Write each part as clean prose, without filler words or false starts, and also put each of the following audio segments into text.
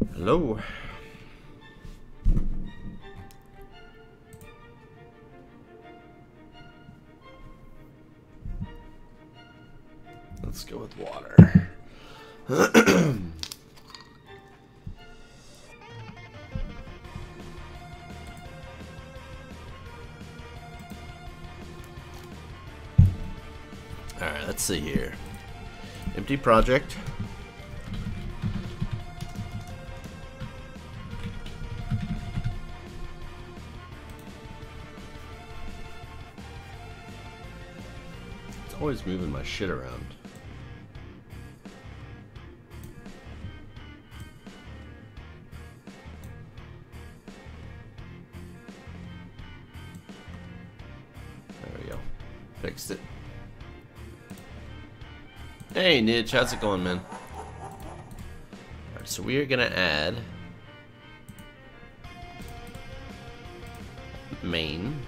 Hello. Let's go with water. Alright, let's see here. Empty project. It's always moving my shit around. There we go. Fixed it. Hey Nitch, how's it going, man? Alright, so we are gonna add main.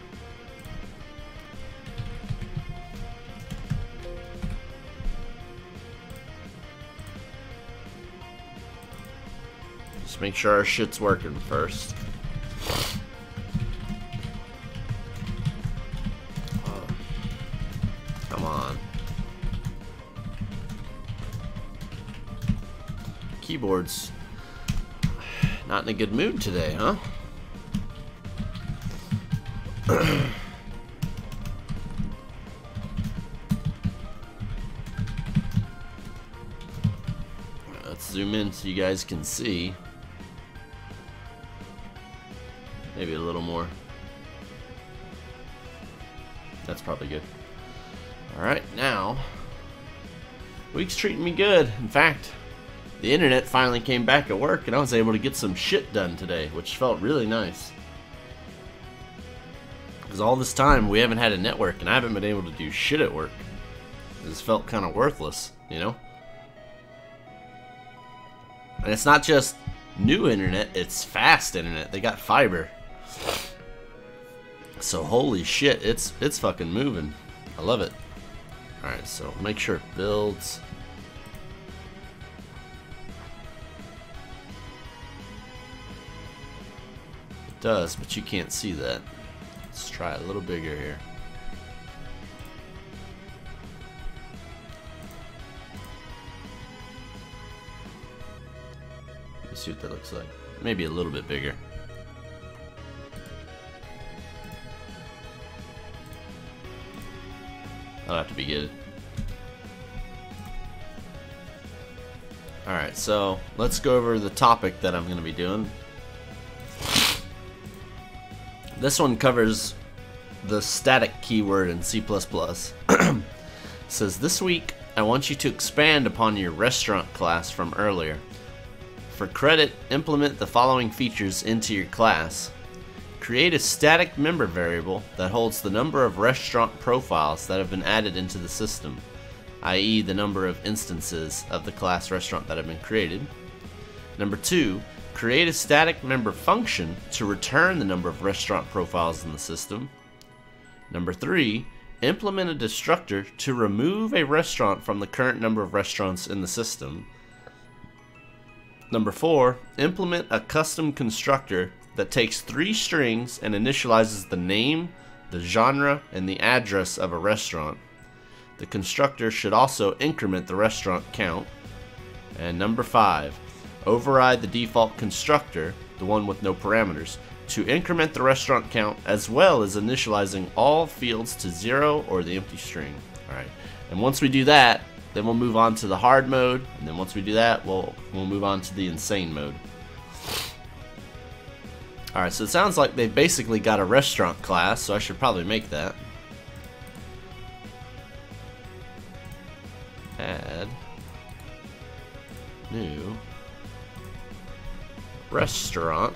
Just make sure our shit's working first. Oh, come on. Keyboard's not in a good mood today, huh? Let's zoom in so you guys can see. Maybe a little more. That's probably good. Alright, now week's treating me good. In fact, the internet finally came back at work and I was able to get some shit done today, which felt really nice. Because all this time we haven't had a network and I haven't been able to do shit at work. This felt kind of worthless, you know? And it's not just new internet, it's fast internet. They got fiber. So holy shit, it's fucking moving. I love it. Alright, so make sure it builds. It does, but you can't see that. Let's try a little bigger here. Let me see what that looks like. Maybe a little bit bigger. That'll have to be good. Alright, so let's go over the topic that I'm going to be doing. This one covers the static keyword in C++. It says, this week I want you to expand upon your restaurant class from earlier. For credit, implement the following features into your class. Create a static member variable that holds the number of restaurant profiles that have been added into the system, i.e. the number of instances of the class restaurant that have been created. Number 2, create a static member function to return the number of restaurant profiles in the system. Number 3, implement a destructor to remove a restaurant from the current number of restaurants in the system. Number 4, implement a custom constructor that takes 3 strings and initializes the name, the genre, and the address of a restaurant. The constructor should also increment the restaurant count. And number 5, override the default constructor, the one with no parameters, to increment the restaurant count as well as initializing all fields to 0 or the empty string. Alright, and once we do that, then we'll move on to the hard mode, and then once we do that, we'll move on to the insane mode. Alright, so it sounds like they've basically got a restaurant class, so I should probably make that. Add new restaurant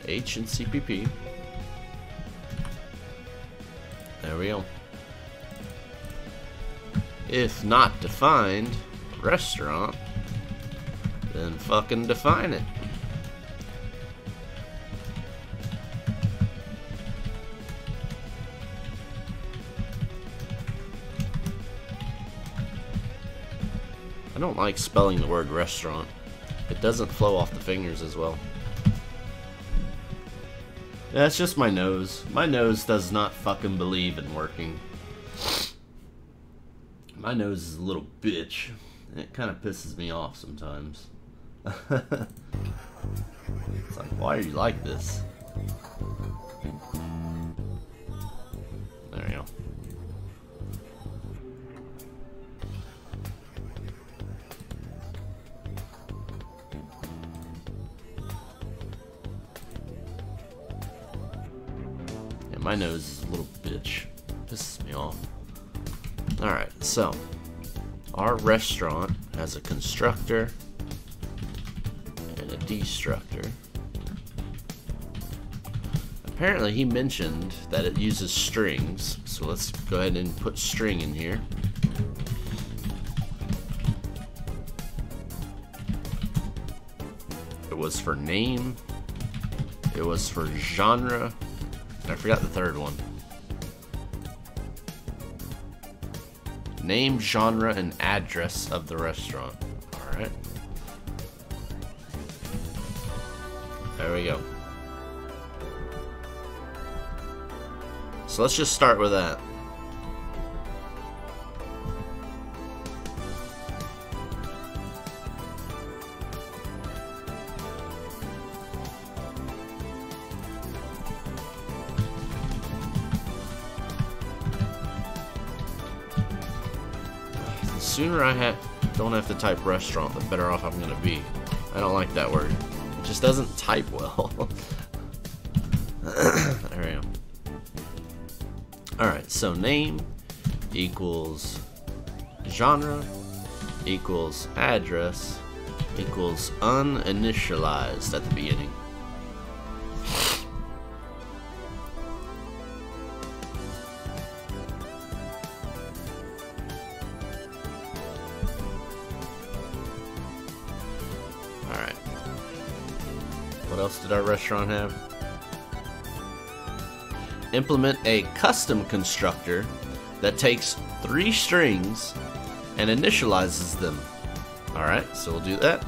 H and CPP. There we go. If not defined restaurant, then fucking define it. I don't like spelling the word restaurant. It doesn't flow off the fingers as well. Yeah, it's just my nose. My nose does not fucking believe in working. My nose is a little bitch, and it kind of pisses me off sometimes. It's like, why are you like this? There we go. Yeah, my nose is a little bitch. Pisses me off. Alright, so our restaurant has a constructor and a destructor. Apparently he mentioned that it uses strings, so let's go ahead and put string in here. It was for name, it was for genre, and I forgot the third one. Name, genre, and address of the restaurant. Alright. There we go. So let's just start with that. The sooner I don't have to type restaurant, the better off I'm gonna be. I don't like that word. It just doesn't type well. There we go. Alright, so name equals genre equals address equals uninitialized at the beginning. Alright. What else did our restaurant have? Implement a custom constructor that takes 3 strings and initializes them. Alright, so we'll do that.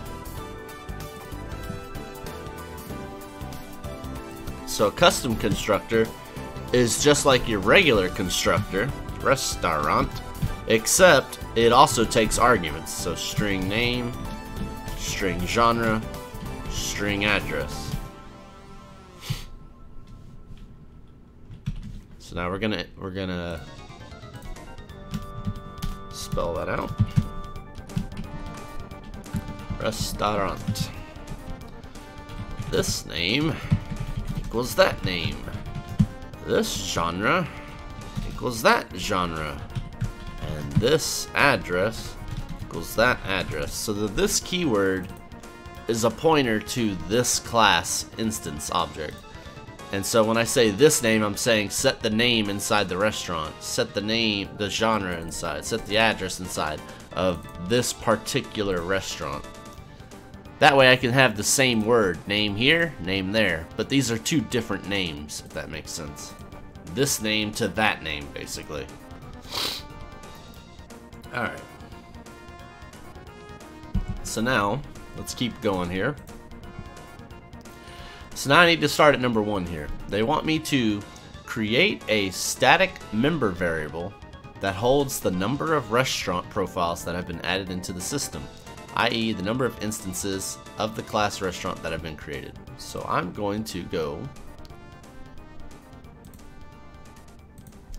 So a custom constructor is just like your regular constructor, restaurant, except it also takes arguments. So string name, string genre, string address. So now we're gonna spell that out. Restaurant. This name equals that name. This genre equals that genre. And this address equals that address. So the this keyword is a pointer to this class instance object. And so when I say this name, I'm saying set the name inside the restaurant, set the name, the genre inside, set the address inside of this particular restaurant. That way I can have the same word, name here, name there, but these are 2 different names, if that makes sense. This name to that name, basically. Alright. So now, let's keep going here. So now I need to start at number 1 here. They want me to create a static member variable that holds the number of restaurant profiles that have been added into the system, i.e. the number of instances of the class restaurant that have been created. So I'm going to go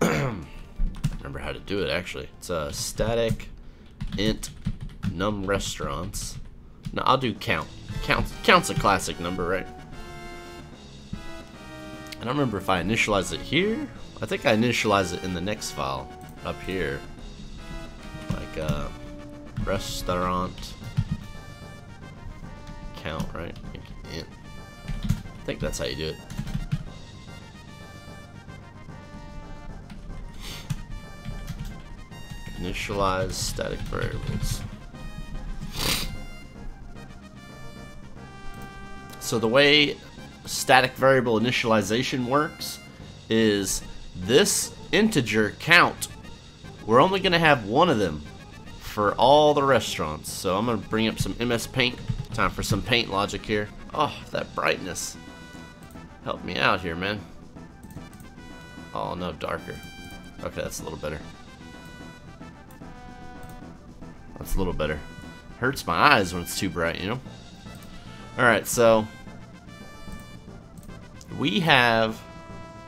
remember how to do it actually. It's a static int num restaurants. No, I'll do count. Count's a classic number, right? I don't remember if I initialize it here. I think I initialize it in the next file up here. Like restaurant count, right? I think that's how you do it. Initialize static variables. So the way static variable initialization works is this integer count, we're only going to have one of them for all the restaurants. So I'm gonna bring up some MS Paint. Time for some paint logic here. Oh, that brightness. Help me out here, man. Oh, no, darker. Okay, that's a little better. That's a little better. Hurts my eyes when it's too bright, you know? Alright, so we have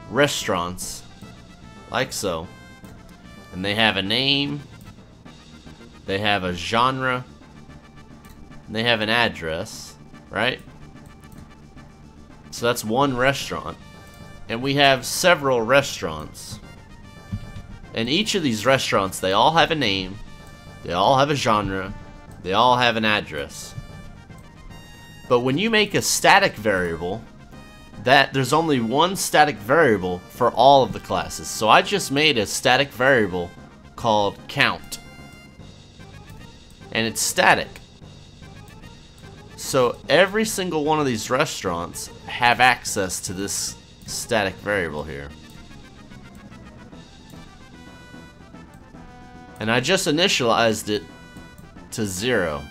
restaurants like so, and they have a name, they have a genre, and they have an address, right? So that's one restaurant, and we have several restaurants, and each of these restaurants, they all have a name, they all have a genre, they all have an address. But when you make a static variable, there's only one static variable for all of the classes. So I just made a static variable called count, and it's static. So every single one of these restaurants have access to this static variable here. And I just initialized it to 0.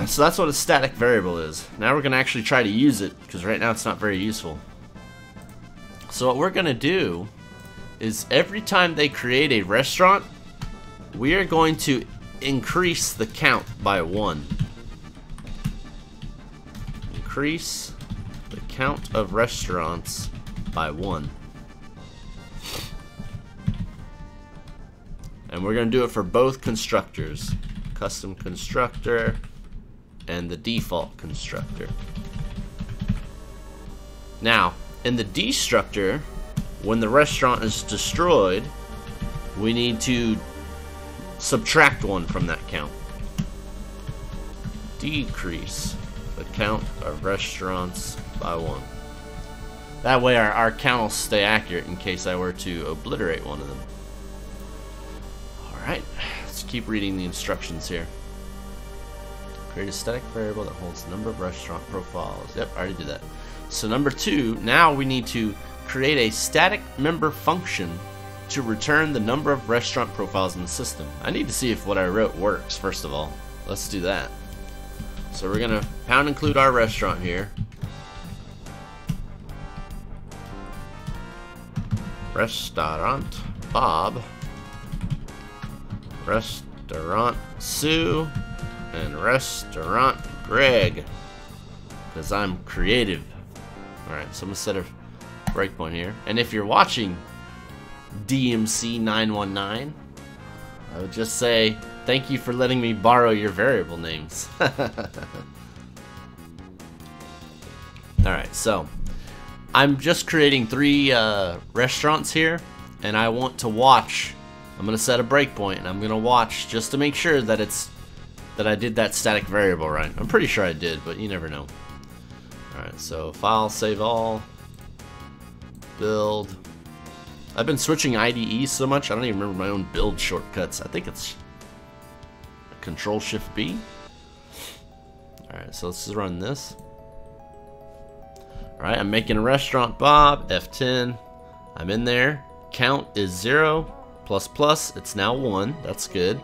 So that's what a static variable is. Now we're going to actually try to use it, because right now it's not very useful. So what we're going to do is every time they create a restaurant, we are going to increase the count by 1. Increase the count of restaurants by 1. And we're going to do it for both constructors. Custom constructor and the default constructor. Now, in the destructor, when the restaurant is destroyed, we need to subtract 1 from that count. Decrease the count of restaurants by 1. That way our count will stay accurate in case I were to obliterate one of them. Alright, let's keep reading the instructions here. Create a static variable that holds the number of restaurant profiles. Yep, I already did that. So number 2, now we need to create a static member function to return the number of restaurant profiles in the system. I need to see if what I wrote works, first of all. Let's do that. So we're going to pound include our restaurant here. Restaurant Bob. Restaurant Sue. And Restaurant Greg, because I'm creative. Alright, so I'm going to set a breakpoint here. And if you're watching DMC919, I would just say, thank you for letting me borrow your variable names. Alright, so I'm just creating 3 restaurants here, and I want to watch. I'm going to set a breakpoint, and I'm going to watch just to make sure that I did that static variable right. I'm pretty sure I did, but you never know. Alright, so file, save all, build. I've been switching IDE so much, I don't even remember my own build shortcuts. I think it's Control-Shift-B. Alright, so let's just run this. Alright, I'm making a restaurant Bob, F10. I'm in there. Count is 0, plus plus, it's now 1. That's good.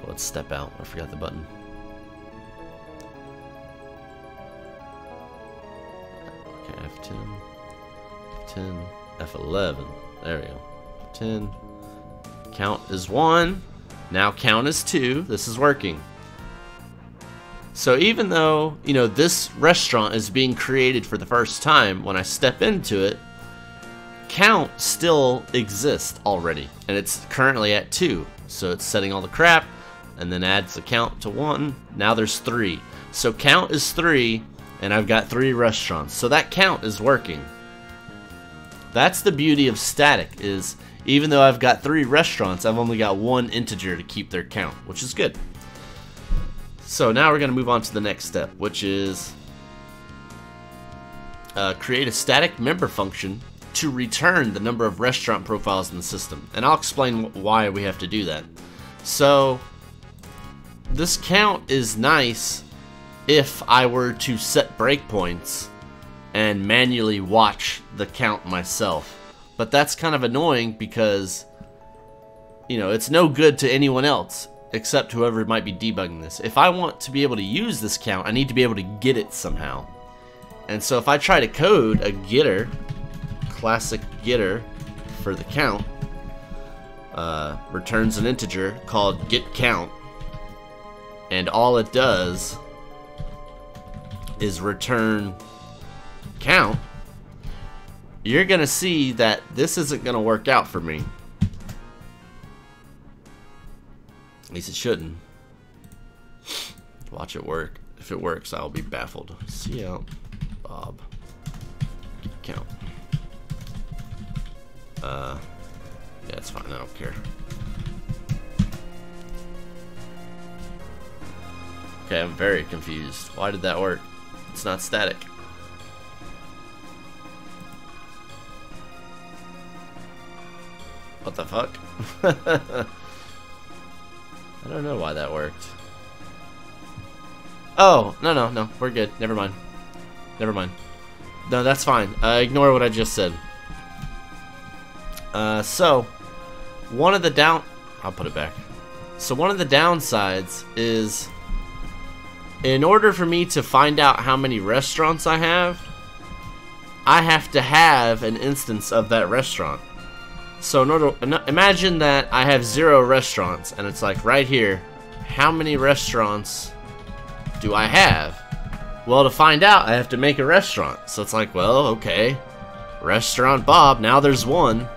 Let's step out. I forgot the button. Okay, F10, F10, F11. There we go. 10. Count is 1. Now count is 2. This is working. So even though, you know, this restaurant is being created for the first time, when I step into it, count still exists already. And it's currently at 2. So it's setting all the crap, and then adds the count to 1. Now there's 3. So count is 3, and I've got 3 restaurants. So that count is working. That's the beauty of static, is even though I've got 3 restaurants, I've only got 1 integer to keep their count, which is good. So now we're going to move on to the next step, which is create a static member function to return the number of restaurant profiles in the system. And I'll explain why we have to do that. So this count is nice if I were to set breakpoints and manually watch the count myself. But that's kind of annoying because you know, it's no good to anyone else except whoever might be debugging this. If I want to be able to use this count, I need to be able to get it somehow. And so if I try to code a getter, classic getter for the count, returns an integer called getCount, and all it does is return count, you're gonna see that this isn't gonna work out for me. At least it shouldn't. Watch it work. If it works, I'll be baffled. See out Bob count. Yeah, it's fine. I don't care. Okay, I'm very confused. Why did that work? It's not static. What the fuck? I don't know why that worked. Oh, no, we're good. Never mind. No, that's fine. Ignore what I just said. So, one of the I'll put it back. So one of the downsides is, in order for me to find out how many restaurants I have to have an instance of that restaurant. So imagine that I have 0 restaurants, and it's like right here, how many restaurants do I have? Well, to find out, I have to make a restaurant. So it's like, well, okay, restaurant Bob, now there's one.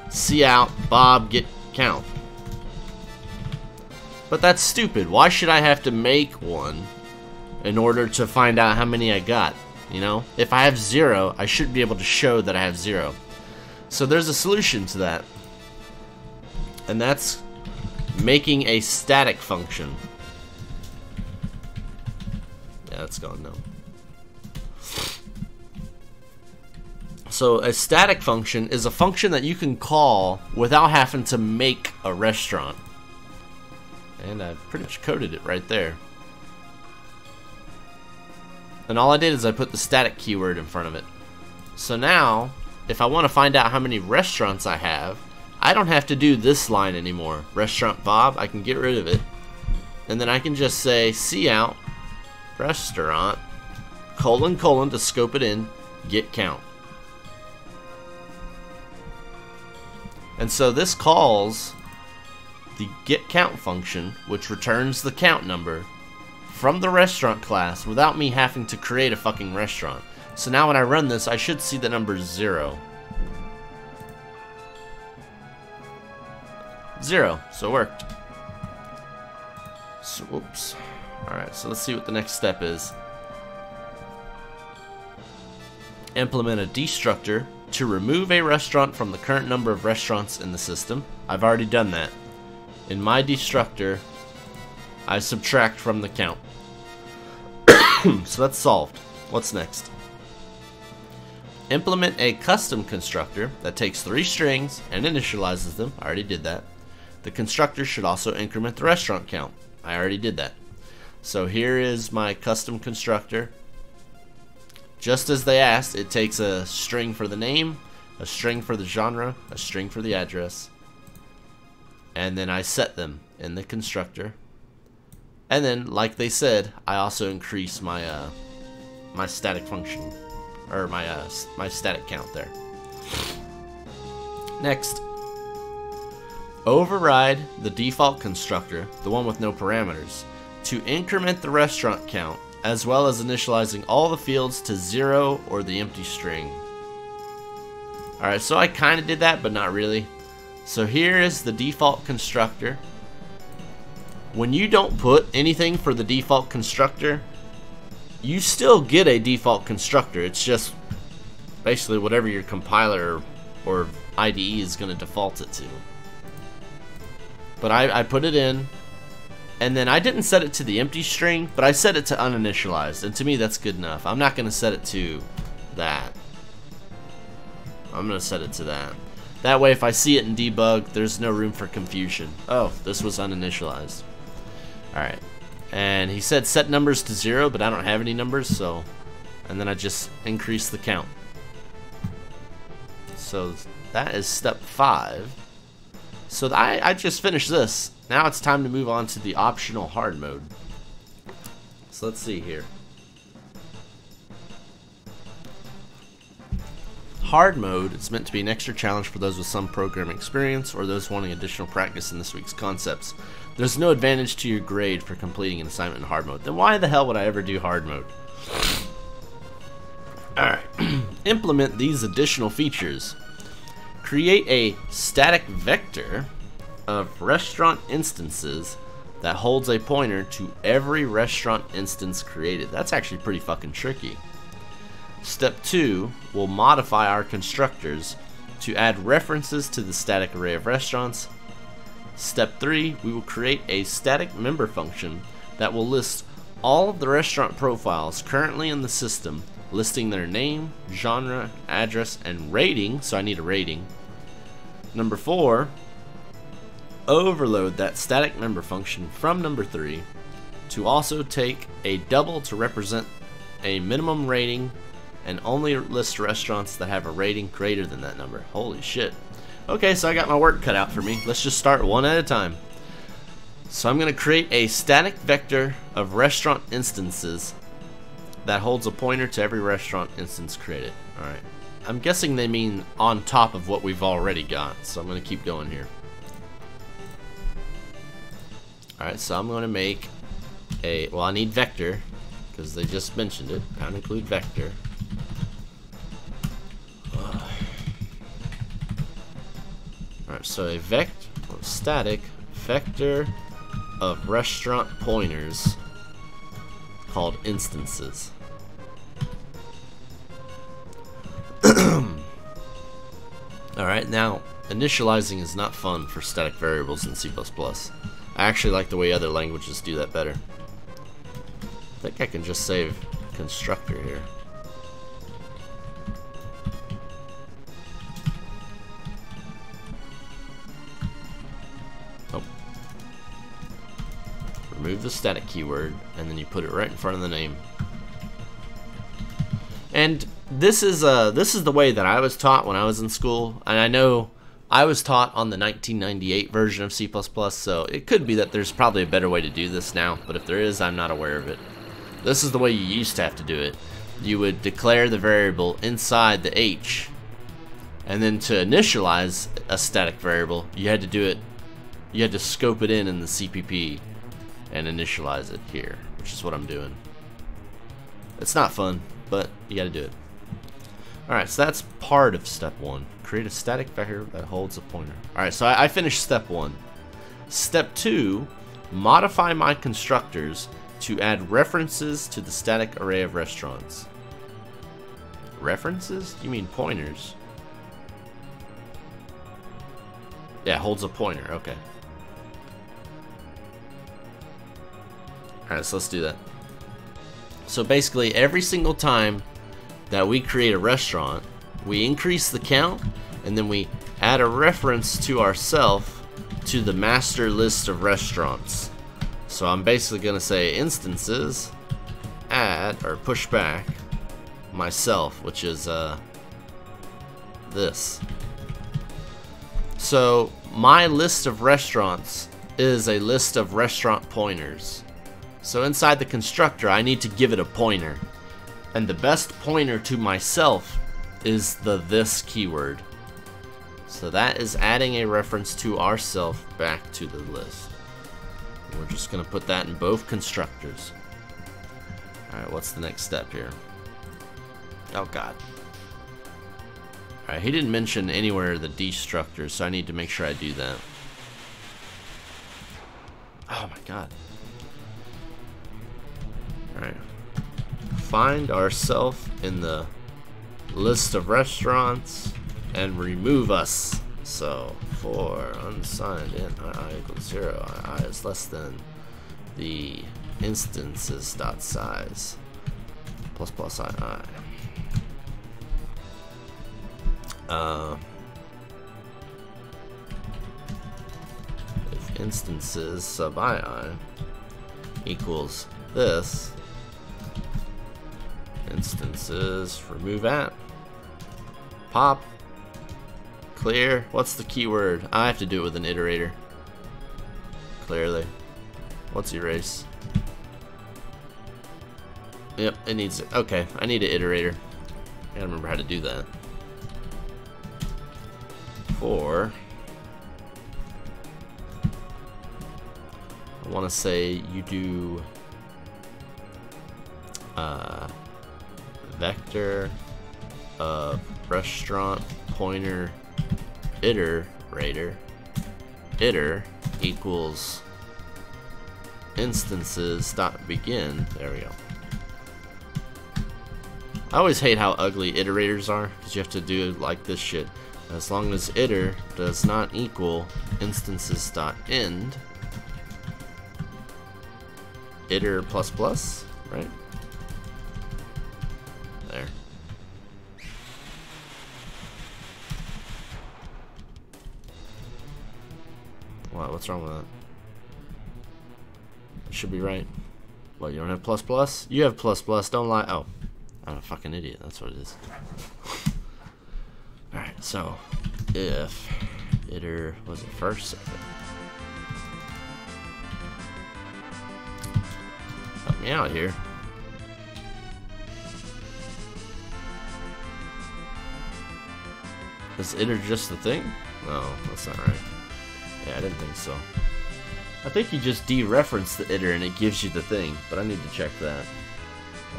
See out Bob get count. But that's stupid. Why should I have to make one in order to find out how many I got? You know, if I have 0, I should be able to show that I have 0. So there's a solution to that, and that's making a static function. Yeah, that's gone now. So a static function is a function that you can call without having to make a restaurant. And I pretty much coded it right there. And all I did is I put the static keyword in front of it. So now, if I want to find out how many restaurants I have, I don't have to do this line anymore. Restaurant Bob, I can get rid of it. And then I can just say cout restaurant, colon, to scope it in, get count. And so this calls the getCount function, which returns the count number from the restaurant class without me having to create a fucking restaurant. So now when I run this, I should see the number 0. 0, so it worked. So, whoops. Alright, so let's see what the next step is. Implement a Destructor to remove a restaurant from the current number of restaurants in the system. I've already done that. In my Destructor, I subtract from the count. So that's solved. What's next? Implement a custom constructor that takes 3 strings and initializes them. I already did that. The constructor should also increment the restaurant count. I already did that. So here is my custom constructor. Just as they asked, it takes a string for the name, a string for the genre, a string for the address, and then I set them in the constructor. And then, like they said, I also increase my my static function, or my static count there. Next, override the default constructor, the one with no parameters, to increment the restaurant count, as well as initializing all the fields to 0 or the empty string. Alright, so I kind of did that, but not really. So here is the default constructor. When you don't put anything for the default constructor, you still get a default constructor. It's just basically whatever your compiler or IDE is going to default it to. But I put it in, and then I didn't set it to the empty string, but I set it to uninitialized, and to me that's good enough. I'm not going to set it to that. I'm going to set it to that. That way if I see it in debug, there's no room for confusion. Oh, this was uninitialized. Alright, and he said set numbers to 0, but I don't have any numbers, so, and then I just increase the count. So that is step 5. So I just finished this. Now it's time to move on to the optional hard mode. So let's see here. Hard mode is meant to be an extra challenge for those with some programming experience or those wanting additional practice in this week's concepts. There's no advantage to your grade for completing an assignment in hard mode. Then why the hell would I ever do hard mode? Alright. Implement these additional features. Create a static vector of restaurant instances that holds a pointer to every restaurant instance created. That's actually pretty fucking tricky. Step 2 will modify our constructors to add references to the static array of restaurants. Step 3, we will create a static member function that will list all of the restaurant profiles currently in the system, listing their name, genre, address, and rating. So I need a rating. Number 4, overload that static member function from number 3 to also take a double to represent a minimum rating and only list restaurants that have a rating greater than that number. Holy shit. Okay, so I got my work cut out for me. Let's just start one at a time. So I'm going to create a static vector of restaurant instances that holds a pointer to every restaurant instance created. Alright. I'm guessing they mean on top of what we've already got, so I'm going to keep going here. Alright, so I'm going to make a, well, I need vector, because they just mentioned it. #include vector. Alright, so a static vector of restaurant pointers called instances. Alright, now initializing is not fun for static variables in C++. I actually like the way other languages do that better. I think I can just save Constructor here. Oh. Remove the static keyword, and then you put it right in front of the name. And this is the way that I was taught when I was in school, and I know I was taught on the 1998 version of C++, so it could be that there's probably a better way to do this now, but if there is, I'm not aware of it. This is the way you used to have to do it. You would declare the variable inside the H, and then to initialize a static variable, you had to do it, you had to scope it in the CPP and initialize it here, which is what I'm doing. It's not fun, but you gotta do it. Alright, so that's part of step 1. Create a static vector that holds a pointer. Alright, so I finished step 1. Step 2, modify my constructors to add references to the static array of restaurants. References? You mean pointers? Yeah, holds a pointer, okay. Alright, so let's do that. So basically, every single time that we create a restaurant, we increase the count, and then we add a reference to ourselves to the master list of restaurants. So I'm basically going to say instances, add, or push back, myself, which is this. So my list of restaurants is a list of restaurant pointers. So inside the constructor, I need to give it a pointer. And the best pointer to myself is the this keyword. So that is adding a reference to ourself back to the list. And we're just going to put that in both constructors. Alright, what's the next step here? Oh god. Alright, he didn't mention anywhere the Destructor, so I need to make sure I do that. Oh my god. Alright. Find ourselves in the list of restaurants and remove us. So for unsigned in I equals 0, I is less than the instances dot size plus I. If instances sub I equals this, instances remove at pop Clear. What's the keyword? I have to do it with an iterator. Clearly. What's erase? Yep, it needs it. Okay, I need an iterator. I gotta remember how to do that. For I want to say you do vector of restaurant pointer iterator iter equals instances dot begin. There we go. I always hate how ugly iterators are because you have to do like this shit. As long as iter does not equal instances dot end iter plus plus, right? There. What? What's wrong with that? It should be right. What, you don't have plus plus? You have plus plus, don't lie. Oh, I'm a fucking idiot, that's what it is. Alright, so if iter was it first? Help me out here. Is iter just the thing? No, that's not right. Yeah, I didn't think so. I think you just dereference the iter and it gives you the thing, but I need to check that.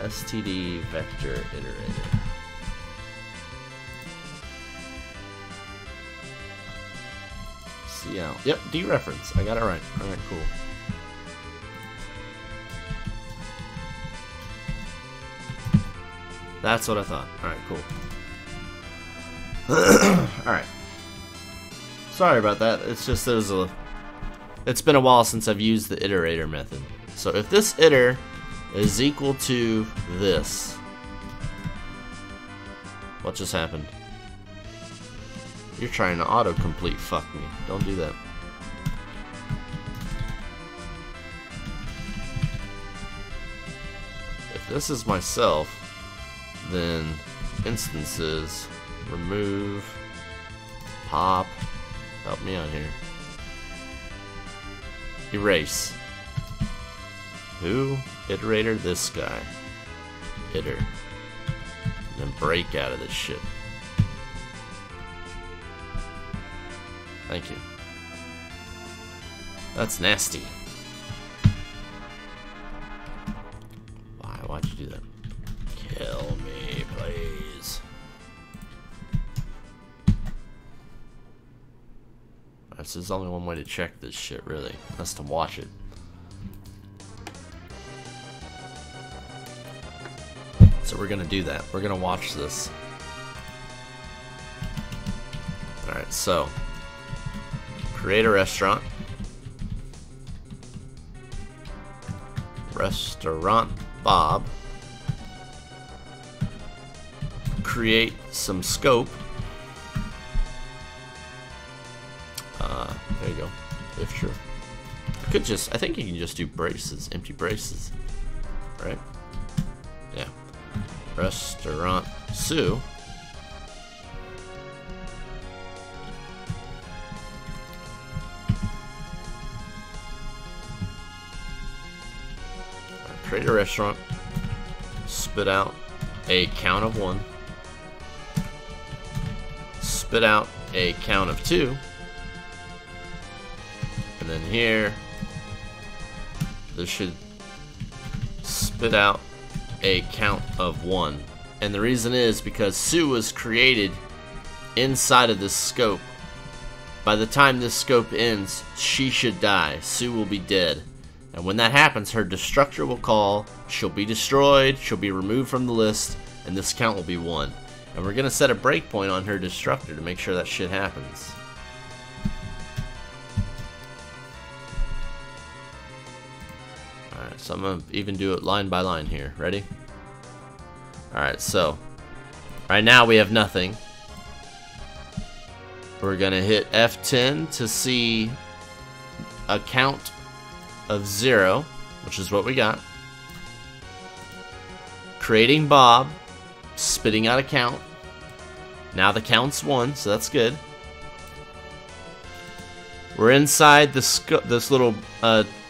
std vector iterator. Cout. Yep, dereference. I got it right. Alright, cool. That's what I thought. Alright, cool. Alright. Sorry about that. It's just it's been a while since I've used the iterator method. So if this iter is equal to this, what just happened? You're trying to autocomplete fuck me. Don't do that. If this is myself, then instances, remove, pop, help me out here. Erase. Who? Iterator, this guy. Iter. And then break out of this shit. Thank you. That's nasty. Why'd you do that? Kill me, please. There's only one way to check this shit, really. That's to watch it. So we're gonna do that. We're gonna watch this. Alright, so create a restaurant. Restaurant Bob. Create some scope. There you go. If true. I think you can just do braces, empty braces. Right? Yeah. Restaurant Sue. Create a restaurant, spit out a count of 1, spit out a count of 2, and then here this should spit out a count of 1. And the reason is because Sue was created inside of this scope. By the time this scope ends, she should die. Sue will be dead. And when that happens, her Destructor will call, she'll be destroyed, she'll be removed from the list, and this count will be 1. And we're going to set a breakpoint on her Destructor to make sure that shit happens. Alright, so I'm going to even do it line by line here. Ready? Alright, so right now we have nothing. We're going to hit F10 to see a count of 0, which is what we got. Creating Bob, spitting out a count. Now the count's 1, so that's good. We're inside this little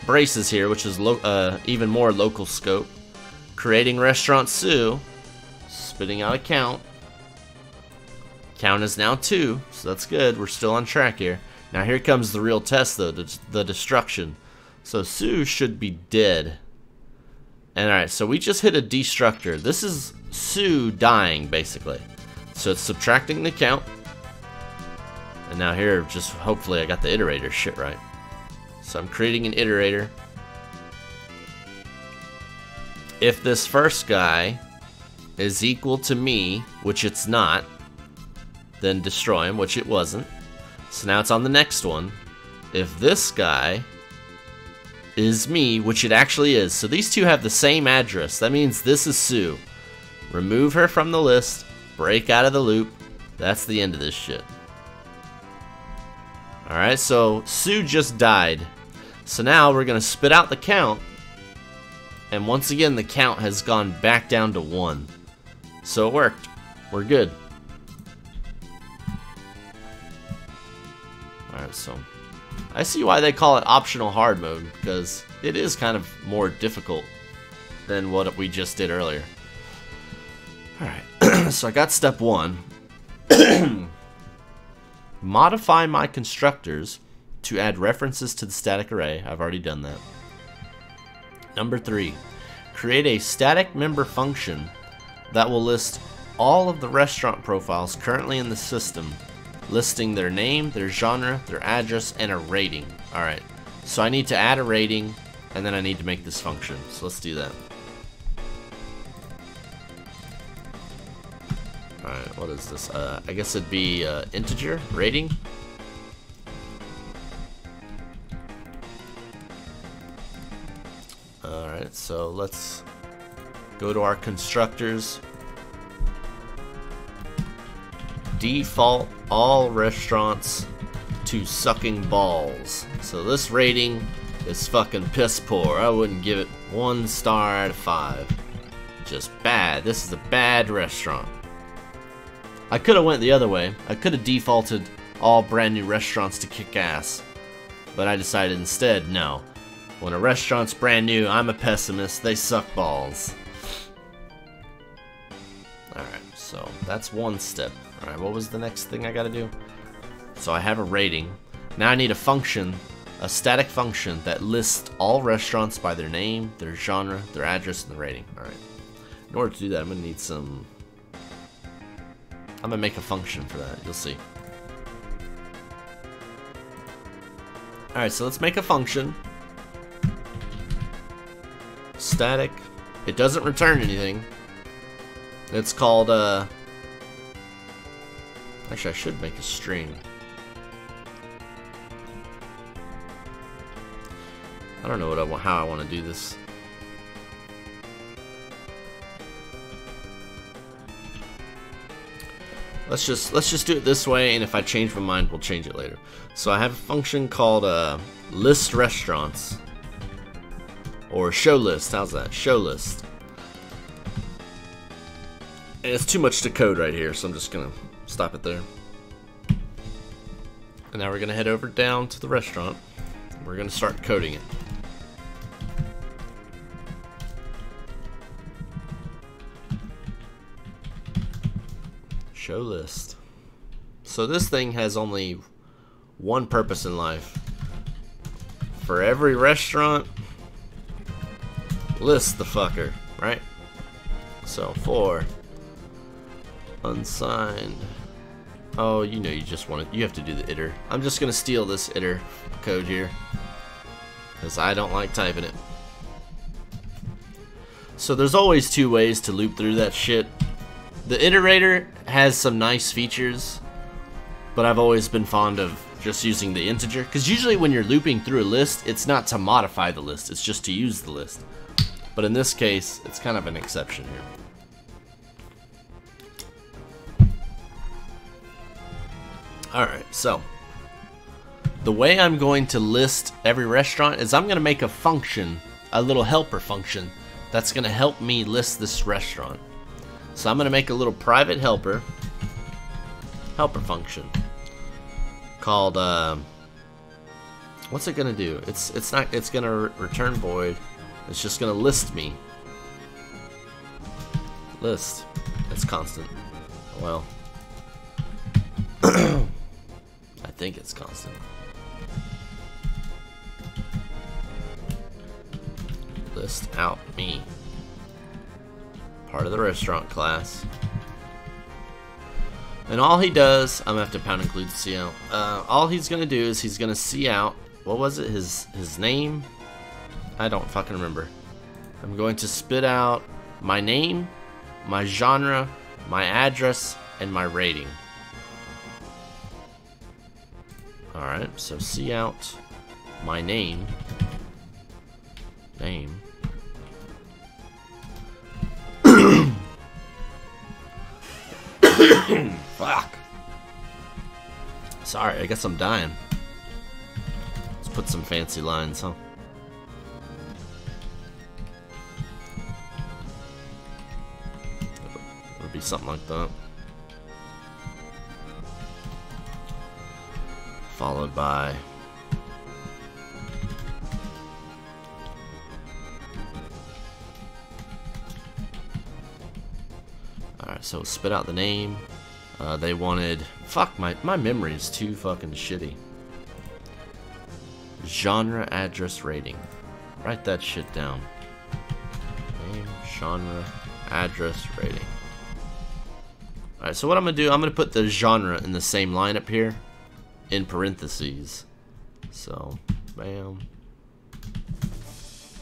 braces here, which is even more local scope. Creating restaurant Sue, spitting out a count. Count is now 2, so that's good. We're still on track here. Now here comes the real test though, the destruction. So Sue should be dead. And alright, so we just hit a Destructor. This is Sue dying, basically. So it's subtracting the count. And now here, just hopefully I got the iterator shit right. So I'm creating an iterator. If this first guy is equal to me, which it's not, then destroy him, which it wasn't. So now it's on the next one. If this guy is me, which it actually is. So these two have the same address. That means this is Sue. Remove her from the list. Break out of the loop. That's the end of this shit. Alright, so Sue just died. So now we're going to spit out the count. And once again, the count has gone back down to 1. So it worked. We're good. Alright, so I see why they call it optional hard mode, because it is kind of more difficult than what we just did earlier. Alright, so I got step 1. Modify my constructors to add references to the static array. I've already done that. Number 3, create a static member function that will list all of the restaurant profiles currently in the system, listing their name, their genre, their address, and a rating. Alright, so I need to add a rating, and then I need to make this function. So let's do that. Alright, what is this? I guess it'd be integer rating. Alright, so let's go to our constructors. Default all restaurants to sucking balls. So this rating is fucking piss poor. I wouldn't give it 1 star out of 5. Just bad. This is a bad restaurant. I could have went the other way. I could have defaulted all brand new restaurants to kick ass. But I decided instead, no. When a restaurant's brand new, I'm a pessimist. They suck balls. Alright, so that's one step. Alright, what was the next thing I gotta do? So I have a rating. Now I need a function, a static function that lists all restaurants by their name, their genre, their address, and the rating. Alright. In order to do that, I'm gonna need some... I'm gonna make a function for that, you'll see. Alright, so let's make a function. Static. It doesn't return anything. It's called, actually, I should make a string. I don't know what how I want to do this. Let's just do it this way, and if I change my mind, we'll change it later. So I have a function called list restaurants, or show list. How's that? Show list. And it's too much to code right here, so I'm just gonna stop it there. And now we're gonna head over down to the restaurant. We're gonna start coding it. Show list. So this thing has only one purpose in life. For every restaurant, list the fucker, right? So for unsigned. Oh, you know, you just want to, you have to do the iter. I'm just gonna steal this iter code here because I don't like typing it. So there's always two ways to loop through that shit. The iterator has some nice features, but I've always been fond of just using the integer, because usually when you're looping through a list, it's not to modify the list, it's just to use the list. But in this case, it's kind of an exception here. Alright, so the way I'm going to list every restaurant is I'm going to make a function, a little helper function, that's going to help me list this restaurant. So I'm going to make a little private helper function called What's it gonna do? It's not. It's gonna return void. It's just gonna list me. List. It's constant. Well, I think it's constant. List out me. Part of the restaurant class. And all he does, I'm gonna have to pound include see out. All he's gonna do is he's gonna see out. What was it? His name? I don't fucking remember. I'm going to spit out my name, my genre, my address, and my rating. Alright, so see out my name. Name. Fuck. Sorry, I guess I'm dying. Let's put some fancy lines, huh? It'll be something like that. Followed by alright, so spit out the name. They wanted fuck my memory is too fucking shitty. Genre, address, rating. Write that shit down. Name, genre, address, rating. Alright, so what I'm gonna do, I'm gonna put the genre in the same line up here in parentheses. So, bam.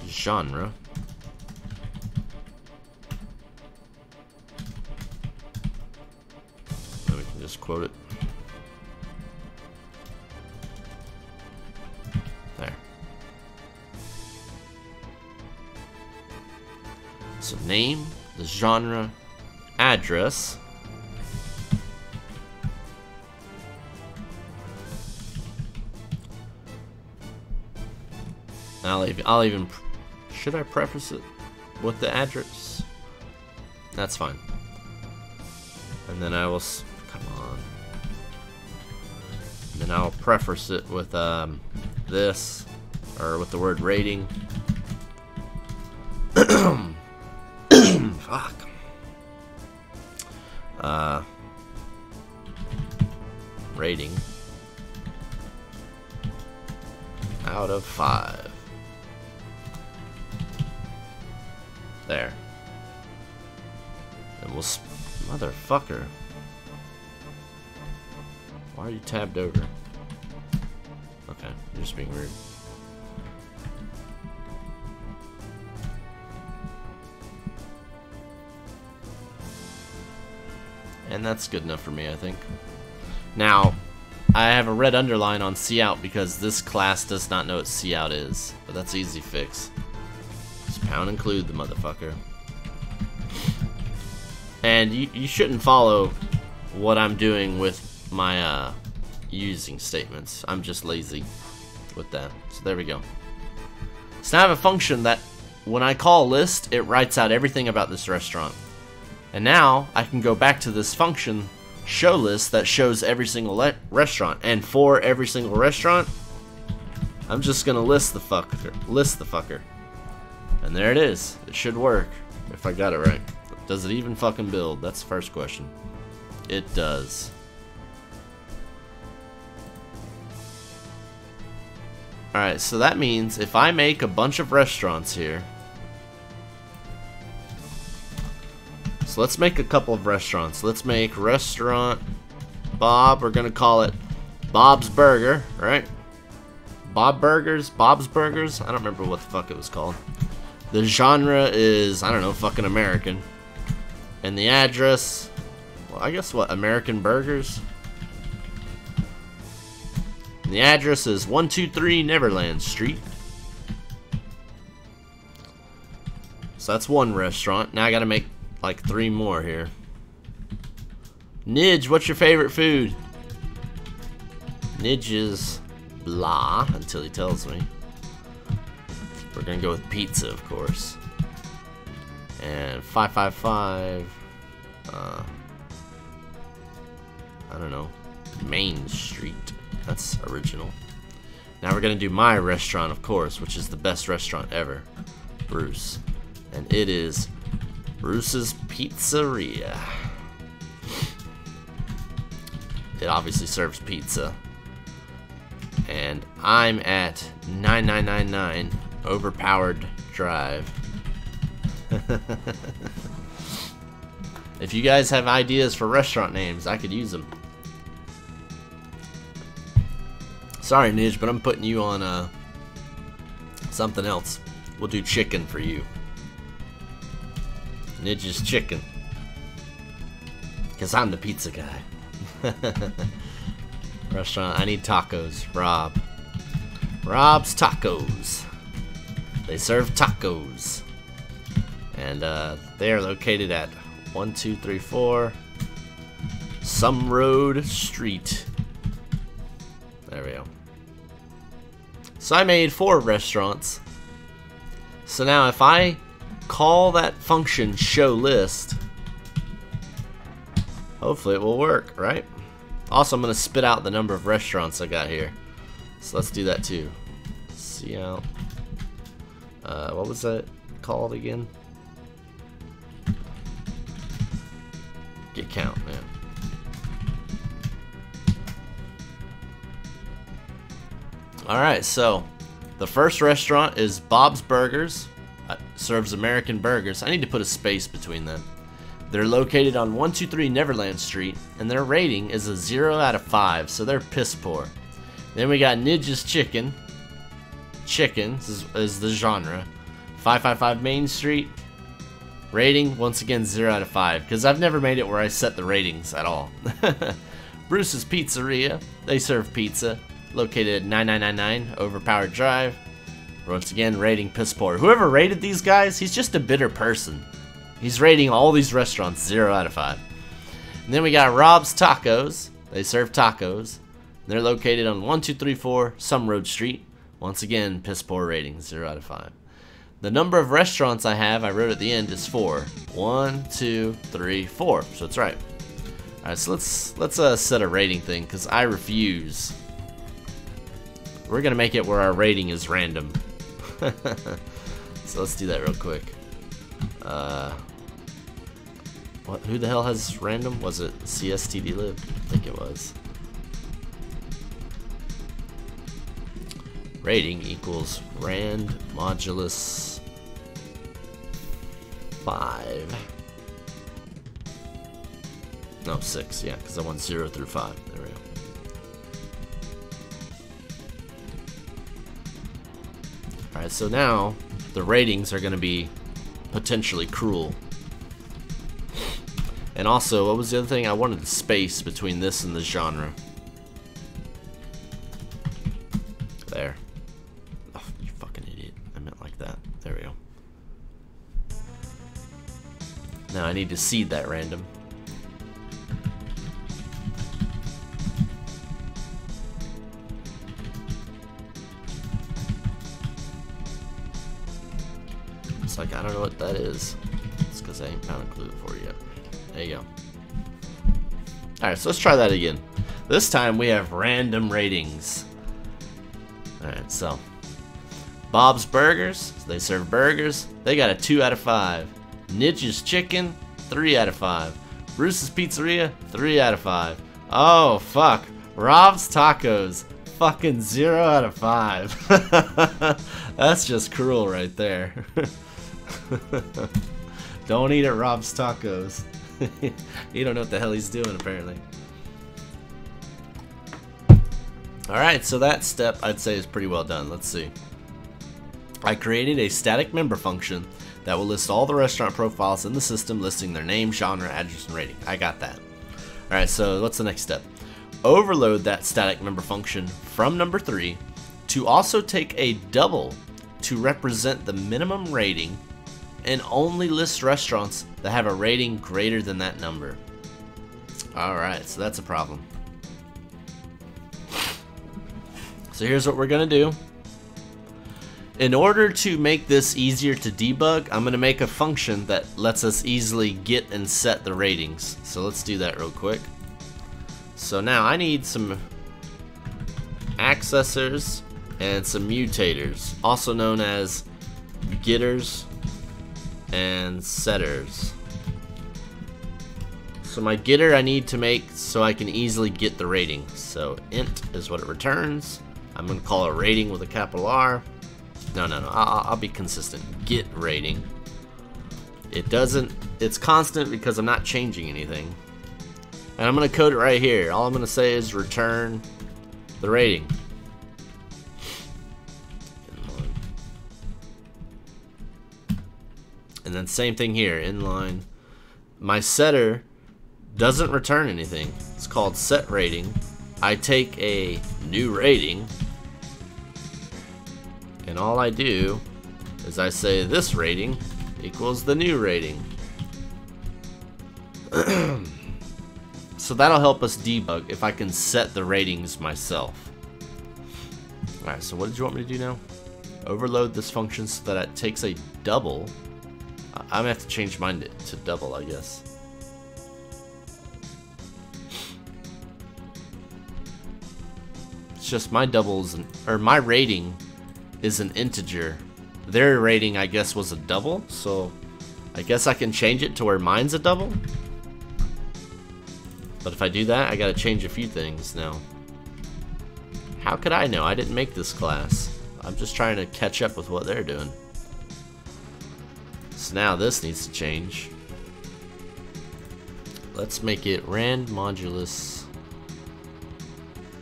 Genre. Then we can just quote it. There. So name, the genre, address. I'll even should I preface it with the address? That's fine. And then I will come on. And then I'll preface it with this or with the word rating. Fuck. Rating out of 5. There. And we'll motherfucker. Why are you tabbed over? Okay, you're just being weird. And that's good enough for me, I think. Now, I have a red underline on cout because this class does not know what cout is. But that's easy fix. Pound include the motherfucker. And you shouldn't follow what I'm doing with my using statements. I'm just lazy with that. So there we go. So now I have a function that when I call list, it writes out everything about this restaurant. And now I can go back to this function show list that shows every single restaurant. And for every single restaurant, I'm just gonna list the fucker. And there it is. It should work, if I got it right. Does it even fucking build? That's the first question. It does. Alright, so that means if I make a bunch of restaurants here. So let's make a couple of restaurants. Let's make restaurant Bob. We're gonna call it Bob's Burger, right? Bob's Burgers? I don't remember what the fuck it was called. The genre is, I don't know, fucking American. And the address, well, I guess what, American Burgers? And the address is 123 Neverland Street. So that's one restaurant. Now I gotta make like 3 more here. Nidge, what's your favorite food? Nidge is blah, until he tells me. We're gonna go with pizza, of course. And 555. I don't know. Main Street. That's original. Now we're gonna do my restaurant, of course, which is the best restaurant ever, Bruce, and it is Bruce's Pizzeria. It obviously serves pizza, and I'm at 9999 Overpowered Drive. If you guys have ideas for restaurant names, I could use them. Sorry, Nidge, but I'm putting you on something else. We'll do chicken for you. Nidge's chicken. Because I'm the pizza guy. Restaurant, I need tacos. Rob. Rob's Tacos. They serve tacos. And they are located at 1234 Some Road Street. There we go. So I made 4 restaurants. So now if I call that function show list, hopefully it will work, right? Also, I'm going to spit out the number of restaurants I got here. So let's do that too. See out. What was that called again? Get count, man. Alright, so the first restaurant is Bob's Burgers. Serves American burgers. I need to put a space between them. They're located on 123 Neverland Street, and their rating is a 0 out of 5, so they're piss poor. Then we got Nidge's Chicken. Chicken is the genre. 555 Main Street. Rating, once again, 0 out of 5, because I've never made it where I set the ratings at all. Bruce's Pizzeria. They serve pizza. Located at 9999 Overpowered Drive. Once again, rating piss poor. Whoever rated these guys, he's just a bitter person. He's rating all these restaurants 0 out of 5. And then we got Rob's Tacos. They serve tacos. They're located on 1234 Some Road Street. Once again, piss poor rating, 0 out of 5. The number of restaurants I have, I wrote at the end, is 4. 1, 2, 3, 4. So it's right. Alright, so let's set a rating thing, because I refuse. We're gonna make it where our rating is random. So let's do that real quick. What? Who the hell has random? Was it CSTDlib? I think it was. Rating equals rand modulus 5. No, 6, yeah, because I went 0 through 5. There we go. Alright, so now the ratings are going to be potentially cruel. And also, what was the other thing? I wanted the space between this and the genre. There. Oh, you fucking idiot. I meant like that. There we go. Now I need to seed that random. It's like, I don't know what that is. It's because I ain't found a clue for you yet. There you go. Alright, so let's try that again. This time we have random ratings. Alright, so Bob's Burgers, they serve burgers. They got a 2 out of 5. Nidge's Chicken, 3 out of 5. Bruce's Pizzeria, 3 out of 5. Oh, fuck. Rob's Tacos, fucking 0 out of 5. That's just cruel right there. Don't eat at Rob's Tacos. You don't know what the hell he's doing, apparently. Alright, so that step I'd say is pretty well done. Let's see. I created a static member function that will list all the restaurant profiles in the system, listing their name, genre, address, and rating. I got that. Alright, so what's the next step? Overload that static member function from number 3 to also take a double to represent the minimum rating and only list restaurants that have a rating greater than that number. Alright, so that's a problem. So here's what we're gonna do. In order to make this easier to debug, I'm gonna make a function that lets us easily get and set the ratings. So let's do that real quick. So now I need some accessors and some mutators, also known as getters and setters. So my getter I need to make so I can easily get the rating. So int is what it returns. I'm going to call it rating with a capital R. No, I'll be consistent. Get rating. It's constant because I'm not changing anything. And I'm going to code it right here. All I'm going to say is return the rating. And then same thing here, inline. My setter doesn't return anything. It's called set rating. I take a new rating, and all I do is I say this rating equals the new rating. So that'll help us debug if I can set the ratings myself. Alright, so what did you want me to do now? Overload this function so that it takes a double. I'm gonna have to change mine to double, I guess. It's just my doubles, or my rating is an integer. Their rating, I guess, was a double, so I guess I can change it to where mine's a double. But if I do that, I gotta change a few things now. How could I know? I didn't make this class. I'm just trying to catch up with what they're doing. So now this needs to change. Let's make it rand modulus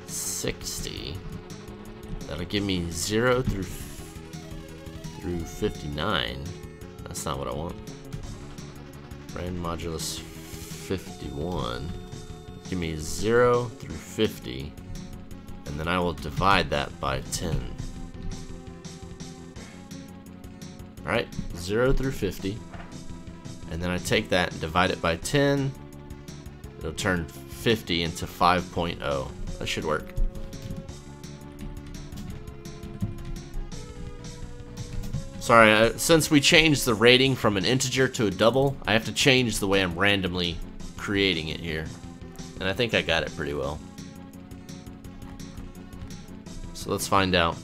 60. That'll give me 0 through 59. That's not what I want. Rand modulus 51. Give me 0 through 50. And then I will divide that by 10. Alright, 0 through 50. And then I take that and divide it by 10. It'll turn 50 into 5.0. That should work. Sorry, since we changed the rating from an integer to a double, I have to change the way I'm randomly creating it here. And I think I got it pretty well. So let's find out.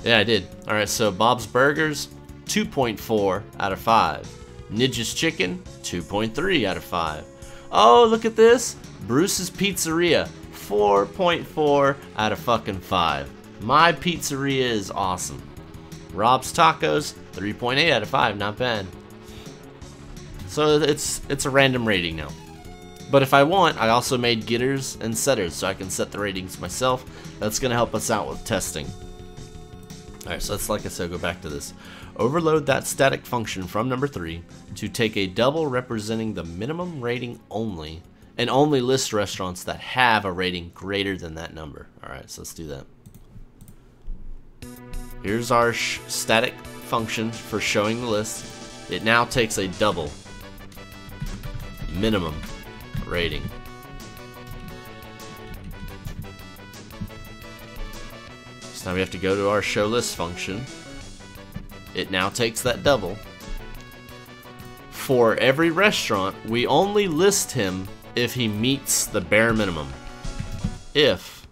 Yeah, I did. Alright, so Bob's Burgers, 2.4 out of 5. Nidge's Chicken, 2.3 out of 5. Oh, look at this. Bruce's Pizzeria, 4.4 out of fucking 5. My pizzeria is awesome. Rob's Tacos, 3.8 out of 5. Not bad. So it's a random rating now. But if I want, I also made getters and setters so I can set the ratings myself. That's going to help us out with testing. Alright, so let's, like I said, go back to this. Overload that static function from number 3 to take a double representing the minimum rating only, and only list restaurants that have a rating greater than that number. Alright, so let's do that. Here's our static function for showing the list. It now takes a double minimum rating. So now we have to go to our show list function. It now takes that double. For every restaurant, we only list him if he meets the bare minimum. If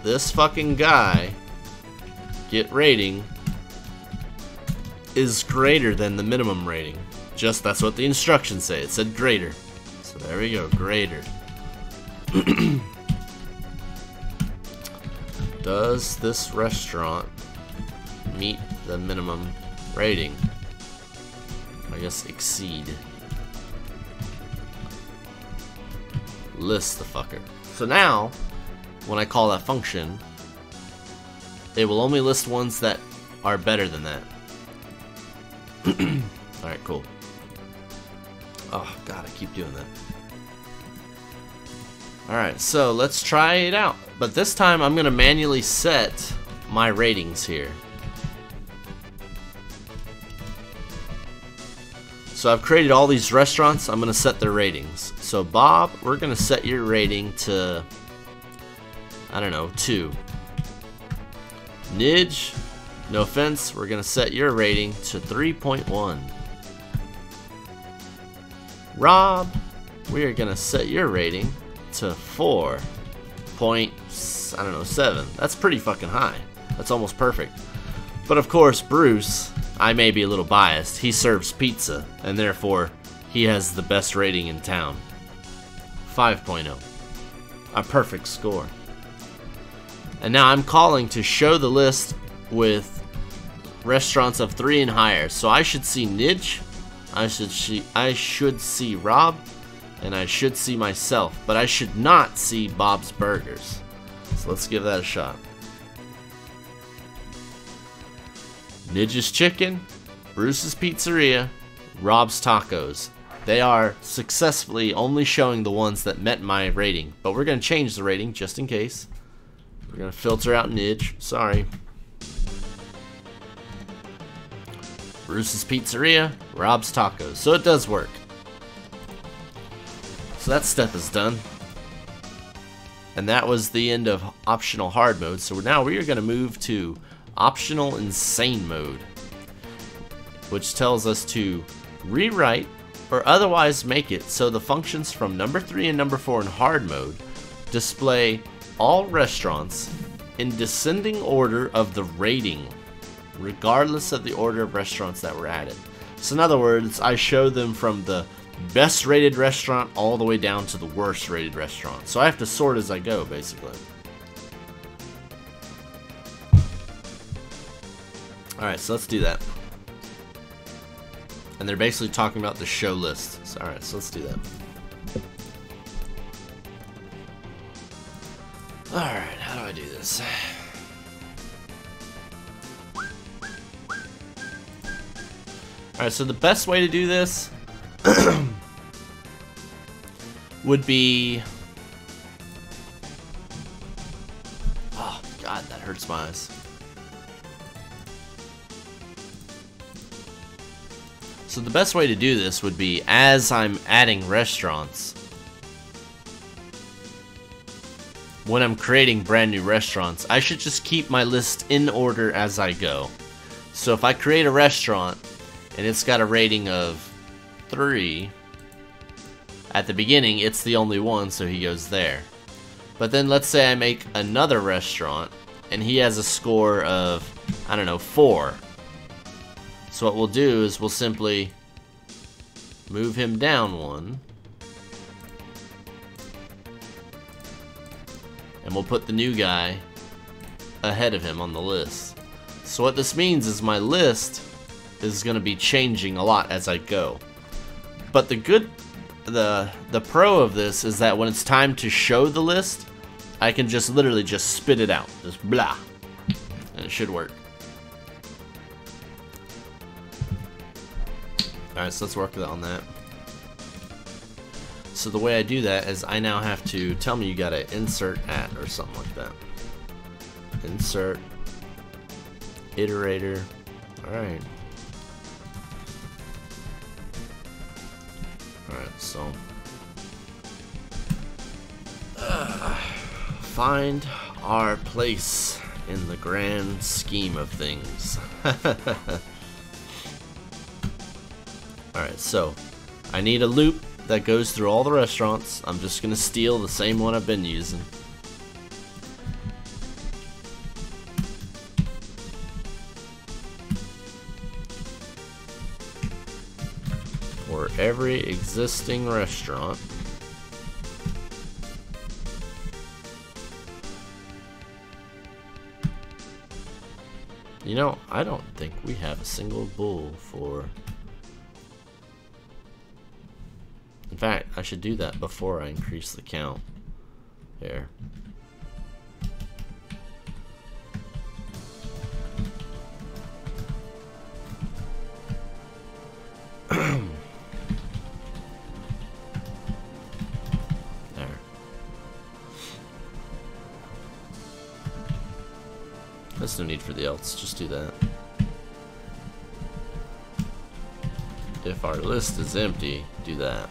this fucking guy get rating is greater than the minimum rating. Just that's what the instructions say. It said greater. So there we go, greater. Does this restaurant meet the minimum rating? I guess exceed. List the fucker. So now, when I call that function, it will only list ones that are better than that. Alright, cool. Oh god, I keep doing that. Alright, so let's try it out. But this time I'm going to manually set my ratings here. So I've created all these restaurants. I'm going to set their ratings. So Bob, we're going to set your rating to, I don't know, 2. Nidge, no offense, we're going to set your rating to 3.1. Rob, we are gonna set your rating to 4.7. That's pretty fucking high. That's almost perfect. But of course, Bruce, I may be a little biased, he serves pizza, and therefore he has the best rating in town. 5.0. A perfect score. And now I'm calling to show the list with restaurants of 3 and higher. So I should see Nidge, I should see Rob, and I should see myself, but I should not see Bob's Burgers. So let's give that a shot. Nidge's Chicken, Bruce's Pizzeria, Rob's Tacos. They are successfully only showing the ones that met my rating, but we're going to change the rating just in case. We're going to filter out Nidge. Sorry. Bruce's Pizzeria, Rob's Tacos. So it does work. So that step is done. And that was the end of optional hard mode. So now we are going to move to optional insane mode, which tells us to rewrite or otherwise make it so the functions from number 3 and number 4 in hard mode display all restaurants in descending order of the rating, regardless of the order of restaurants that were added. So in other words, I show them from the best rated restaurant all the way down to the worst rated restaurant. So I have to sort as I go, basically. Alright, so let's do that. And they're basically talking about the show list. So, alright, so let's do that. Alright, how do I do this? Alright, so the best way to do this would be... Oh, God, that hurts my eyes. So the best way to do this would be, as I'm adding restaurants, when I'm creating brand new restaurants, I should just keep my list in order as I go. So if I create a restaurant and it's got a rating of 3, at the beginning it's the only one, so he goes there. But then let's say I make another restaurant and he has a score of, I don't know, 4. So what we'll do is we'll simply move him down 1. And we'll put the new guy ahead of him on the list. So what this means is my list is going to be changing a lot as I go. But the pro of this is that when it's time to show the list, I can just literally just spit it out. Just blah. And it should work. Alright, so let's work on that. So the way I do that is I now have to tell me you gotta insert at or something like that. Insert iterator. Alright. Alright, so find our place in the grand scheme of things. Alright, so I need a loop that goes through all the restaurants. I'm just going to steal the same one I've been using. For every existing restaurant. You know, I don't think we have a single bool for... In fact, I should do that before I increase the count. There. There. There's no need for the else, just do that. If our list is empty, do that.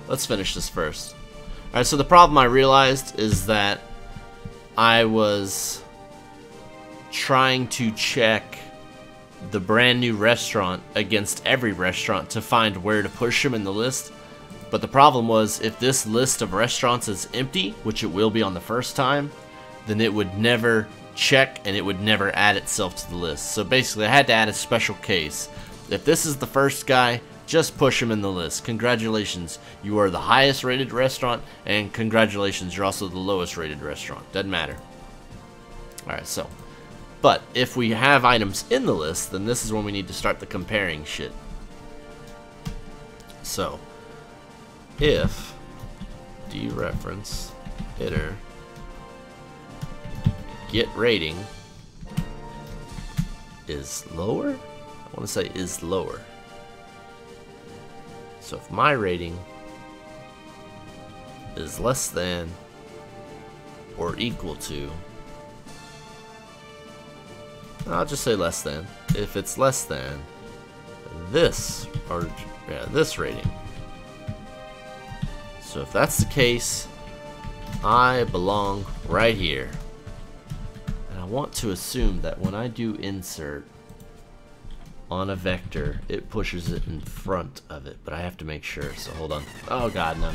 Let's finish this first. Alright, so the problem I realized is that I was trying to check the brand new restaurant against every restaurant to find where to push them in the list. But the problem was, if this list of restaurants is empty, which it will be on the first time, then it would never check and it would never add itself to the list. So basically I had to add a special case. If this is the first guy, just push him in the list. Congratulations, you are the highest rated restaurant, and congratulations, you're also the lowest rated restaurant. Doesn't matter. Alright, so. But if we have items in the list, then this is when we need to start the comparing shit. So, if dereference iter get rating is lower, I want to say is lower. So if my rating is less than or equal to, I'll just say less than. If it's less than this, or yeah, this rating. So if that's the case, I belong right here. And I want to assume that when I do insert on a vector, it pushes it in front of it, but I have to make sure, so hold on. Oh god, no.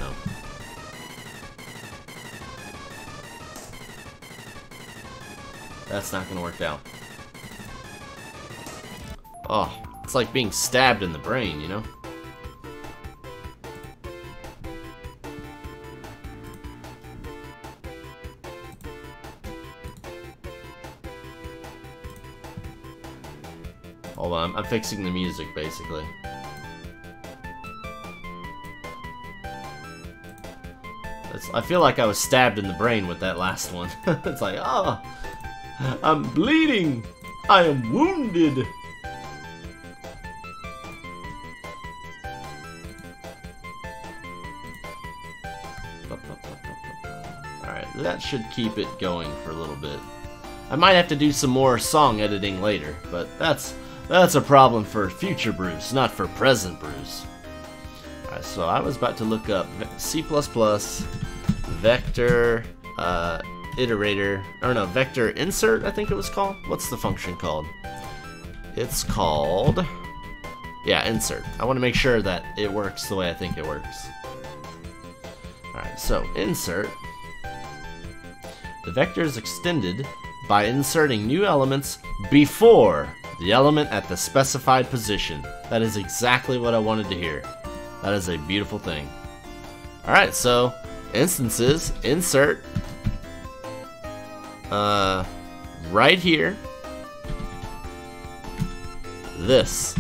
That's not gonna work out. Oh, it's like being stabbed in the brain, you know? Hold on, I'm fixing the music, basically. I feel like I was stabbed in the brain with that last one. It's like, oh, I'm bleeding. I am wounded. Alright, that should keep it going for a little bit. I might have to do some more song editing later, but that's a problem for future Bruce, not for present Bruce. Alright, so I was about to look up C++ vector iterator, or no, vector insert, I think it was called. What's the function called? It's called, yeah, insert. I want to make sure that it works the way I think it works. Alright, so insert. The vector is extended by inserting new elements before the element at the specified position. That is exactly what I wanted to hear. That is a beautiful thing. Alright, so instances, insert right here, this.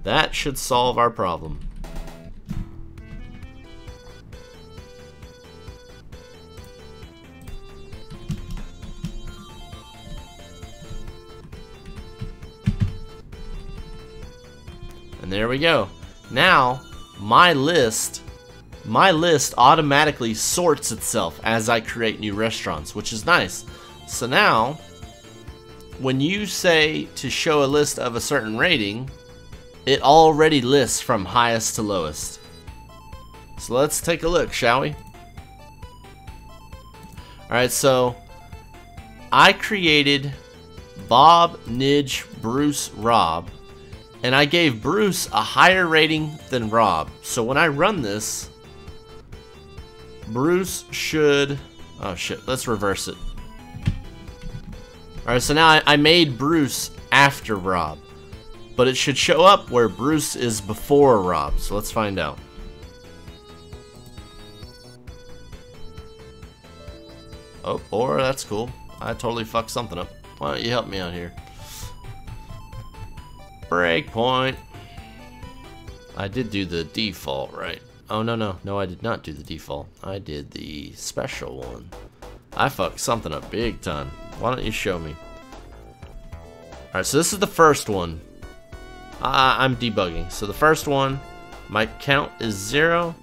That should solve our problem. And there we go. Now, my list automatically sorts itself as I create new restaurants, which is nice. So now, when you say to show a list of a certain rating, it already lists from highest to lowest. So let's take a look, shall we? Alright, so I created Bob, Nidge, Bruce, Rob, and I gave Bruce a higher rating than Rob. So when I run this, Bruce should... oh shit, let's reverse it. Alright, so now I made Bruce after Rob, but it should show up where Bruce is before Rob. So let's find out. Oh, or that's cool. I totally fucked something up. Why don't you help me out here? Breakpoint. I did do the default, right? Oh, no, I did not do the default. I did the special one. I fucked something up big time. Why don't you show me? Alright, so this is the first one. I'm debugging. So the first one, my count is 0.